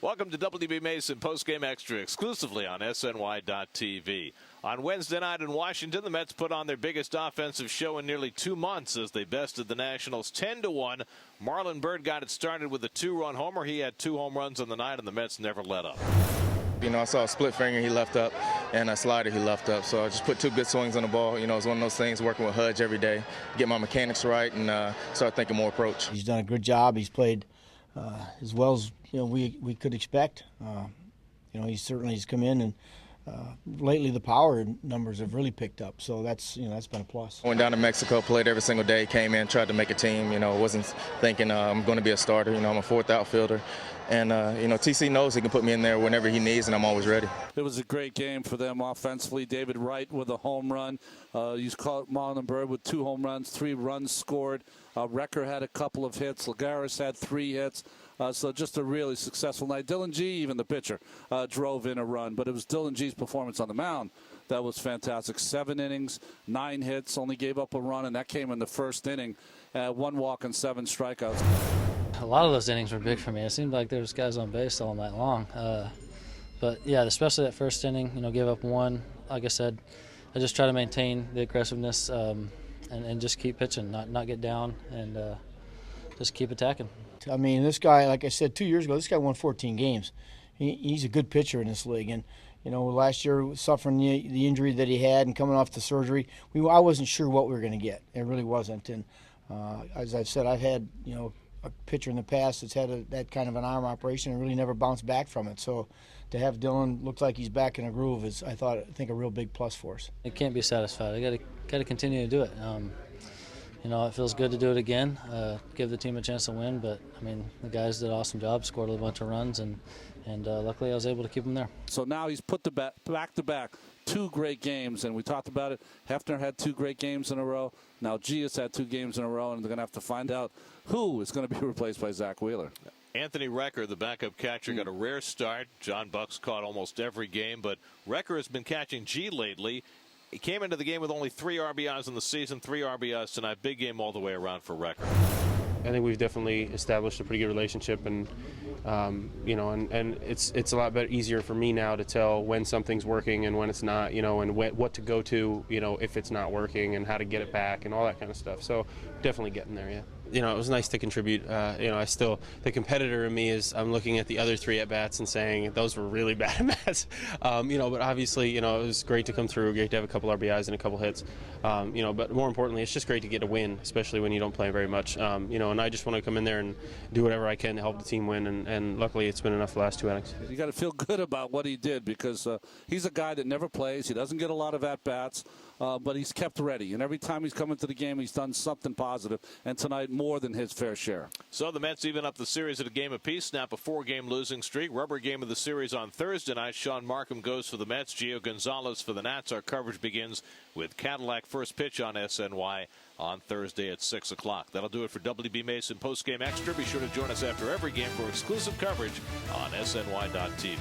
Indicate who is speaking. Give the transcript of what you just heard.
Speaker 1: Welcome to WB Mason Postgame Extra exclusively on SNY.TV. On Wednesday night in Washington, the Mets put on their biggest offensive show in nearly 2 months as they bested the Nationals 10-1. Marlon Byrd got it started with a 2-run homer. He had 2 home runs on the night, and the Mets never let up.
Speaker 2: You know, I saw a split finger he left up and a slider he left up. So I just put 2 good swings on the ball. You know, it's one of those things, working with Hudge every day, get my mechanics right and start thinking more approach.
Speaker 3: He's done a good job. He's played as well as we could expect. He's come in and lately the power numbers have really picked up. So that's been a plus.
Speaker 2: Went down to Mexico, played every single day, came in, tried to make a team. Wasn't thinking I'm going to be a starter. I'm a 4th outfielder. And, TC knows he can put me in there whenever he needs, and I'm always ready.
Speaker 4: It was a great game for them offensively. David Wright with a home run. You caught Marlon Byrd with 2 home runs, 3 runs scored. Recker had a couple of hits. Lagares had 3 hits. So just a really successful night. Dillon Gee, even the pitcher, drove in a run. But it was Dillon Gee's performance on the mound that was fantastic. 7 innings, 9 hits, only gave up a run, and that came in the first inning. 1 walk and 7 strikeouts.
Speaker 5: A lot of those innings were big for me. It seemed like there was guys on base all night long. But, yeah, especially that first inning, gave up 1. Like I said, I just try to maintain the aggressiveness and just keep pitching, not get down, and just keep attacking.
Speaker 3: I mean, this guy, like I said 2 years ago, this guy won 14 games. He's a good pitcher in this league. And, last year suffering the injury that he had and coming off the surgery, I wasn't sure what we were going to get. It really wasn't. And as I've said, I've had, a pitcher in the past that's had that kind of an arm operation and really never bounced back from it. So to have Dillon look like he's back in a groove is, I think, a real big plus for us.
Speaker 5: It can't be satisfied. I got to continue to do it. It feels good to do it again, give the team a chance to win. But I mean, the guys did an awesome job, scored a bunch of runs, and luckily I was able to keep them there.
Speaker 4: So now he's put the back-to-back 2 great games, and we talked about it. Hefner had 2 great games in a row. Now Gee has had 2 games in a row, and they're going to have to find out who is going to be replaced by Zach Wheeler.
Speaker 1: Anthony Recker, the backup catcher, got a rare start. John Buck's caught almost every game, but Recker has been catching Gee lately. He came into the game with only 3 RBIs in the season, 3 RBIs tonight. Big game all the way around for Recker.
Speaker 6: I think we've definitely established a pretty good relationship, and and it's a lot better, easier for me now to tell when something's working and when it's not, and what to go to, if it's not working, and how to get it back and all that kind of stuff. So definitely getting there, yeah. It was nice to contribute. The competitor in me is, I'm looking at the other 3 at-bats and saying those were really bad at-bats. But obviously, it was great to come through, great to have a couple RBIs and a couple hits. But more importantly, it's just great to get a win, especially when you don't play very much. And I just want to come in there and do whatever I can to help the team win, and luckily it's been enough the last 2 innings.
Speaker 4: You got to feel good about what he did, because he's a guy that never plays. He doesn't get a lot of at-bats, but he's kept ready. And every time he's come into the game, he's done something positive. And tonight, more than his fair share.
Speaker 1: So the Mets even up the series at a game apiece, snap a 4-game losing streak. Rubber game of the series on Thursday night. Sean Markham goes for the Mets, Gio Gonzalez for the Nats. Our coverage begins with Cadillac first pitch on SNY on Thursday at 6 o'clock. That'll do it for WB Mason Postgame Extra. Be sure to join us after every game for exclusive coverage on SNY.TV.